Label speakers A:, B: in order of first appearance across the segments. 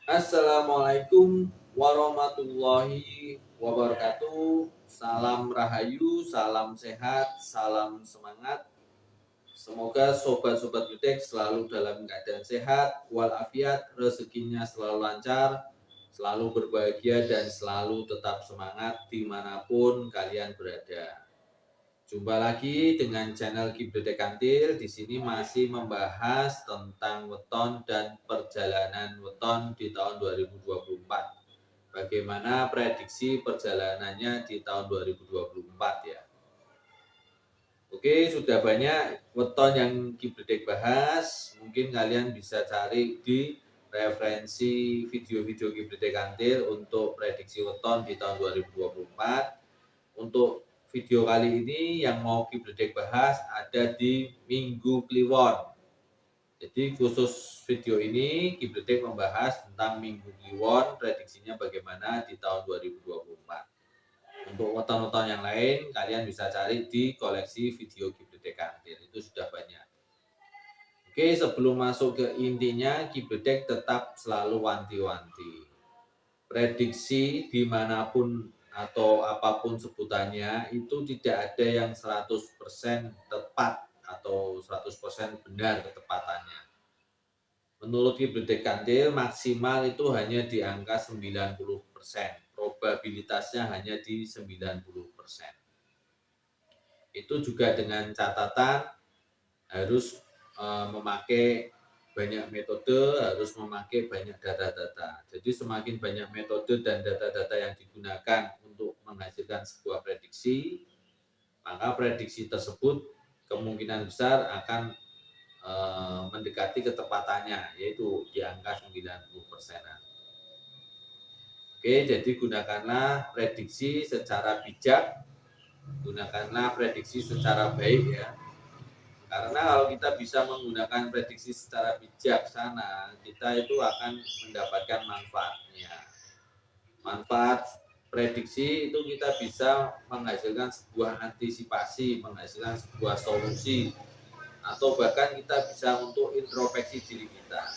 A: Assalamualaikum warahmatullahi wabarakatuh. Salam rahayu, salam sehat, salam semangat. Semoga sobat-sobat Jutek selalu dalam keadaan sehat, walafiat, rezekinya selalu lancar, selalu berbahagia, dan selalu tetap semangat dimanapun kalian berada. Jumpa lagi dengan channel Kiblede Kantil. Di sini masih membahas tentang weton dan perjalanan weton di tahun 2024. Bagaimana prediksi perjalanannya di tahun 2024 ya. Oke, sudah banyak weton yang Kibledek bahas. Mungkin kalian bisa cari di referensi video-video Kibledek Kantil untuk prediksi weton di tahun 2024. Untuk video kali ini yang mau Kibledek bahas ada di Minggu Kliwon. Jadi khusus video ini Kibledek membahas tentang Minggu Kliwon, prediksinya bagaimana di tahun 2024. Untuk weton-weton yang lain kalian bisa cari di koleksi video Kibledek Kantil, itu sudah banyak. Oke, sebelum masuk ke intinya, Kibledek tetap selalu wanti-wanti. Prediksi dimanapun atau apapun sebutannya itu tidak ada yang 100% tepat atau 100% benar ketepatannya. Menurut Kibledek Kantil maksimal itu hanya di angka 90%, probabilitasnya hanya di 90%. Itu juga dengan catatan harus memakai banyak metode, harus memakai banyak data-data. Jadi semakin banyak metode dan data-data yang digunakan untuk menghasilkan sebuah prediksi, maka prediksi tersebut kemungkinan besar akan mendekati ketepatannya, yaitu di angka 90%-an. Oke, jadi gunakanlah prediksi secara bijak, gunakanlah prediksi secara baik ya. Karena kalau kita bisa menggunakan prediksi secara bijaksana, kita itu akan mendapatkan manfaatnya. Manfaat prediksi itu kita bisa menghasilkan sebuah antisipasi, menghasilkan sebuah solusi, atau bahkan kita bisa untuk introspeksi diri kita.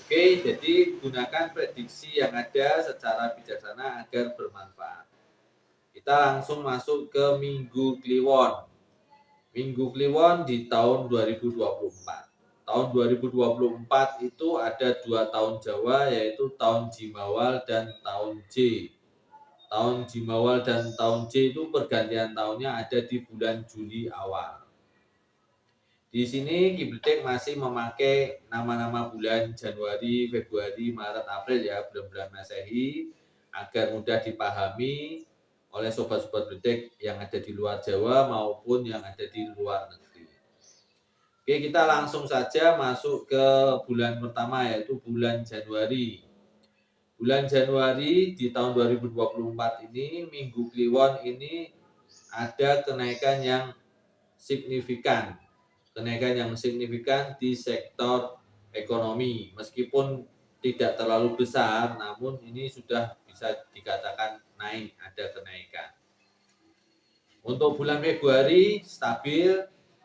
A: Oke, jadi gunakan prediksi yang ada secara bijaksana agar bermanfaat. Kita langsung masuk ke Minggu Kliwon. Minggu Kliwon di tahun 2024. Tahun 2024 itu ada 2 tahun Jawa, yaitu tahun Jimawal dan tahun J. Tahun Jimawal dan tahun J itu pergantian tahunnya ada di bulan Juli awal. Di sini Kibledek masih memakai nama-nama bulan Januari, Februari, Maret, April ya, bulan-bulan Masehi agar mudah dipahami oleh sobat-sobat Bledek yang ada di luar Jawa maupun yang ada di luar negeri. Oke, kita langsung saja masuk ke bulan pertama yaitu bulan Januari. Bulan Januari di tahun 2024 ini, Minggu Kliwon ini ada kenaikan yang signifikan. Kenaikan yang signifikan di sektor ekonomi. Meskipun tidak terlalu besar, namun ini sudah bisa dikatakan naik, ada kenaikan. Untuk bulan Februari stabil,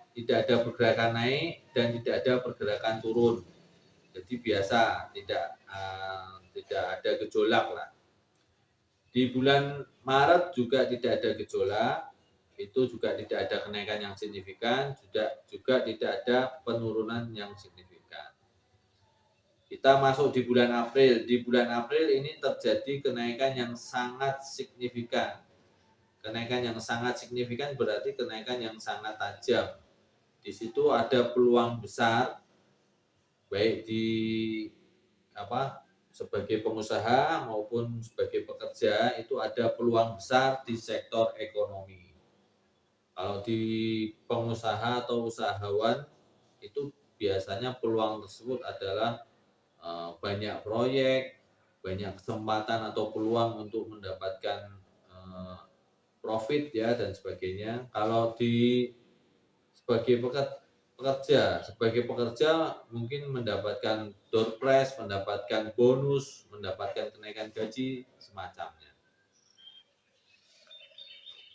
A: tidak ada pergerakan naik dan tidak ada pergerakan turun. Jadi biasa, tidak ada gejolak lah. Di bulan Maret juga tidak ada gejolak, itu juga tidak ada kenaikan yang signifikan, juga tidak ada penurunan yang signifikan. Kita masuk di bulan April. Di bulan April ini terjadi kenaikan yang sangat signifikan. Kenaikan yang sangat signifikan berarti kenaikan yang sangat tajam. Di situ ada peluang besar, baik di sebagai pengusaha maupun sebagai pekerja, itu ada peluang besar di sektor ekonomi. Kalau di pengusaha atau usahawan itu biasanya peluang tersebut adalah banyak proyek, banyak kesempatan atau peluang untuk mendapatkan profit ya dan sebagainya. Kalau sebagai pekerja mungkin mendapatkan door prize, mendapatkan bonus, mendapatkan kenaikan gaji semacamnya.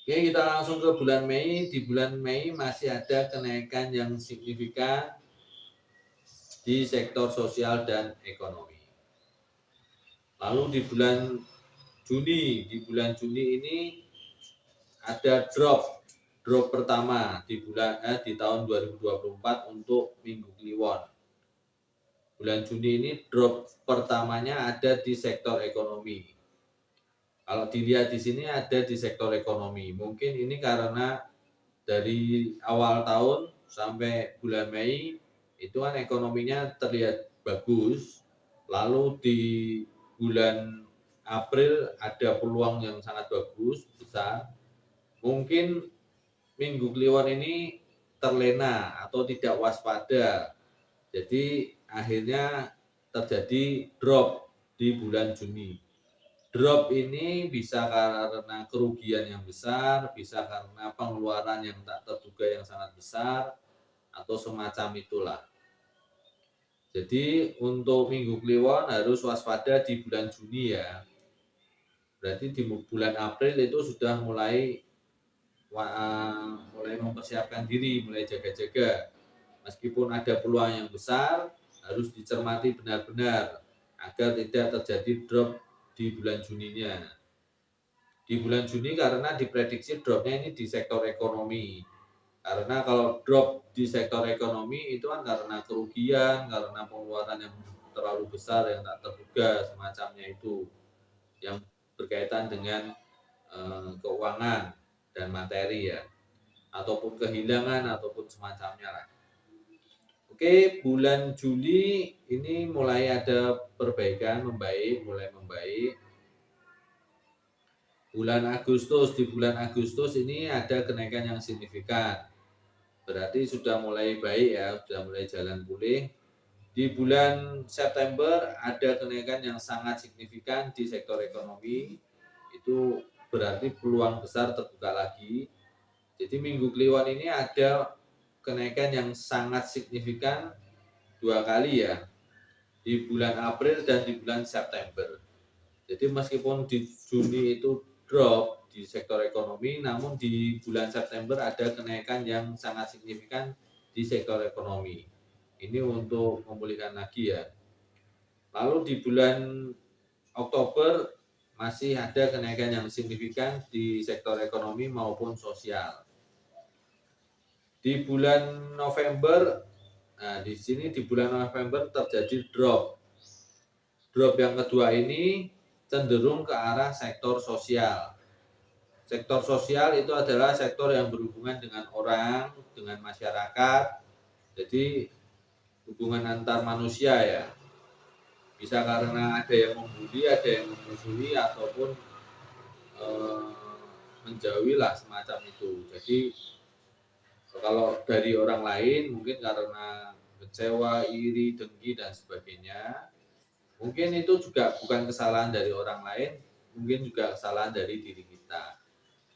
A: Oke, kita langsung ke bulan Mei. Di bulan Mei masih ada kenaikan yang signifikan di sektor sosial dan ekonomi. Lalu di bulan Juni ini ada drop pertama di tahun 2024 untuk Minggu Kliwon. Bulan Juni ini drop pertamanya ada di sektor ekonomi. Kalau dilihat di sini ada di sektor ekonomi. Mungkin ini karena dari awal tahun sampai bulan Mei itu kan ekonominya terlihat bagus. Lalu di bulan April ada peluang yang sangat bagus, besar. Mungkin Minggu Kliwon ini terlena atau tidak waspada. Jadi akhirnya terjadi drop di bulan Juni. Drop ini bisa karena kerugian yang besar, bisa karena pengeluaran yang tak terduga yang sangat besar, atau semacam itulah. Jadi untuk Minggu Kliwon harus waspada di bulan Juni ya. Berarti di bulan April itu sudah mulai mempersiapkan diri, mulai jaga-jaga. Meskipun ada peluang yang besar, harus dicermati benar-benar agar tidak terjadi drop di bulan Juninya. Di bulan Juni karena diprediksi dropnya ini di sektor ekonomi. Karena kalau drop di sektor ekonomi itu kan karena kerugian, karena pengeluaran yang terlalu besar yang tak terduga semacamnya itu, yang berkaitan dengan keuangan dan materi ya, ataupun kehilangan ataupun semacamnya lah. Oke, bulan Juli ini mulai ada perbaikan, mulai membaik. Di bulan Agustus ini ada kenaikan yang signifikan. Berarti sudah mulai baik ya, sudah mulai jalan pulih. Di bulan September ada kenaikan yang sangat signifikan di sektor ekonomi. Itu berarti peluang besar terbuka lagi. Jadi Minggu Kliwon ini ada kenaikan yang sangat signifikan 2 kali ya, di bulan April dan di bulan September. Jadi meskipun di Juni itu drop di sektor ekonomi, namun di bulan September ada kenaikan yang sangat signifikan di sektor ekonomi. Ini untuk memulihkan lagi ya. Lalu di bulan Oktober masih ada kenaikan yang signifikan di sektor ekonomi maupun sosial. Di bulan November, nah di sini di bulan November terjadi drop. Drop yang kedua ini cenderung ke arah sektor sosial. Sektor sosial itu adalah sektor yang berhubungan dengan orang, dengan masyarakat. Jadi hubungan antar manusia ya. Bisa karena ada yang membuli, ada yang memusuhi, ataupun menjauhi lah semacam itu. Jadi kalau dari orang lain mungkin karena kecewa, iri, dengki dan sebagainya. Mungkin itu juga bukan kesalahan dari orang lain, mungkin juga kesalahan dari diri kita.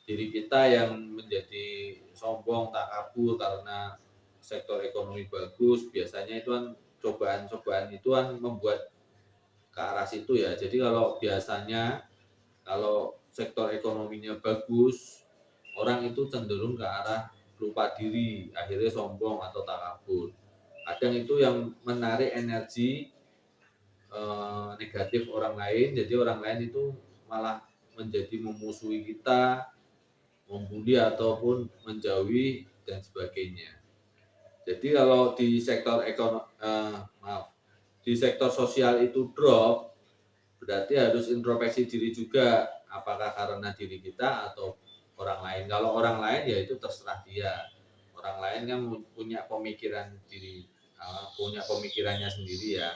A: Diri kita yang menjadi sombong, takabur karena sektor ekonomi bagus, biasanya itu kan cobaan-cobaan itu kan membuat ke arah situ ya. Jadi kalau sektor ekonominya bagus, orang itu cenderung ke arah lupa diri, akhirnya sombong atau takabur. Kadang itu yang menarik energi negatif orang lain, jadi orang lain itu malah menjadi memusuhi kita, membuli ataupun menjauhi dan sebagainya. Jadi kalau di di sektor sosial itu drop, berarti harus introspeksi diri juga, apakah karena diri kita atau orang lain. Kalau orang lain ya itu terserah dia. Orang lain kan punya punya pemikirannya sendiri ya.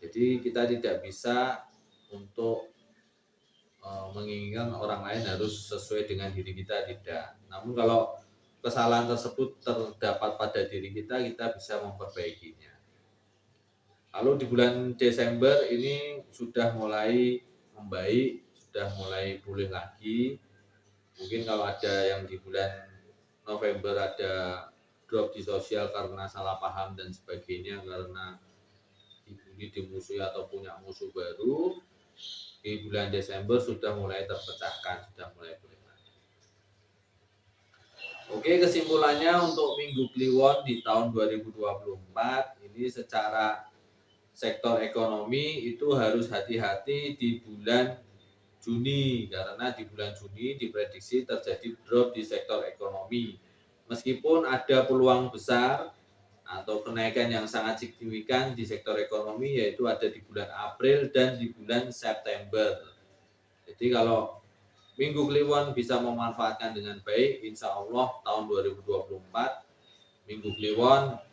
A: Jadi kita tidak bisa untuk menginginkan orang lain harus sesuai dengan diri kita, tidak. Namun kalau kesalahan tersebut terdapat pada diri kita bisa memperbaikinya. Lalu di bulan Desember ini sudah mulai membaik, sudah mulai pulih lagi. Mungkin kalau ada yang di bulan November ada drop di sosial karena salah paham dan sebagainya, karena dibully, dimusuhi atau punya musuh baru, di bulan Desember sudah mulai terpecahkan, sudah mulai pulih lagi. Oke, kesimpulannya untuk Minggu Kliwon di tahun 2024 ini secara sektor ekonomi itu harus hati-hati di bulan Juni, karena di bulan Juni diprediksi terjadi drop di sektor ekonomi. Meskipun ada peluang besar atau kenaikan yang sangat signifikan di sektor ekonomi, yaitu ada di bulan April dan di bulan September. Jadi kalau Minggu Kliwon bisa memanfaatkan dengan baik, insya Allah tahun 2024 Minggu Kliwon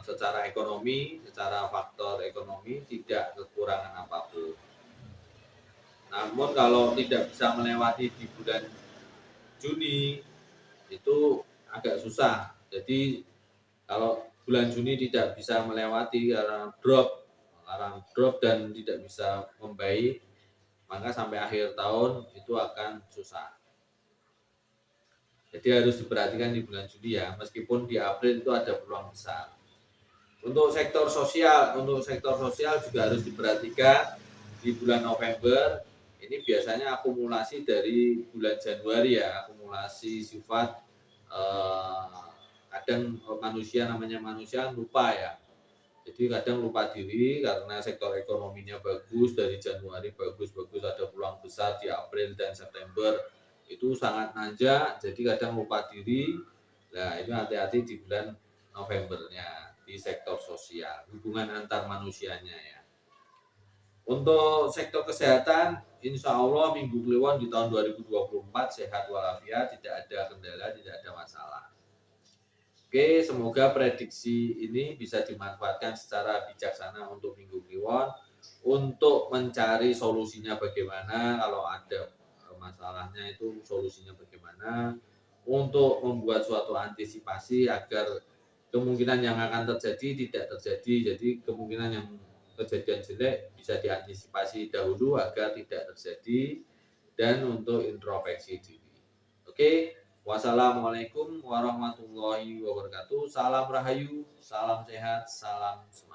A: secara ekonomi, secara faktor ekonomi tidak kekurangan apapun. Namun kalau tidak bisa melewati di bulan Juni itu agak susah. Jadi kalau bulan Juni tidak bisa melewati karena drop dan tidak bisa membaik, maka sampai akhir tahun itu akan susah. Jadi harus diperhatikan di bulan Juli ya, meskipun di April itu ada peluang besar. Untuk sektor sosial juga harus diperhatikan di bulan November. Ini biasanya akumulasi dari bulan Januari ya, akumulasi sifat kadang namanya manusia lupa ya. Jadi kadang lupa diri karena sektor ekonominya bagus, dari Januari bagus ada peluang besar, di April dan September itu sangat nanjak, jadi kadang lupa diri. Nah, itu hati-hati di bulan Novembernya di sektor sosial, hubungan antar manusianya ya. Untuk sektor kesehatan, insya Allah Minggu Kliwon di tahun 2024 sehat walafiat, tidak ada kendala, tidak ada masalah. Oke, semoga prediksi ini bisa dimanfaatkan secara bijaksana untuk Minggu Kliwon untuk mencari solusinya bagaimana, kalau ada masalahnya itu solusinya bagaimana, untuk membuat suatu antisipasi agar kemungkinan yang akan terjadi tidak terjadi. Jadi kemungkinan yang kejadian jelek bisa diantisipasi dahulu agar tidak terjadi, dan untuk introspeksi diri. Oke. Wassalamualaikum warahmatullahi wabarakatuh. Salam Rahayu, salam sehat, salam semangat.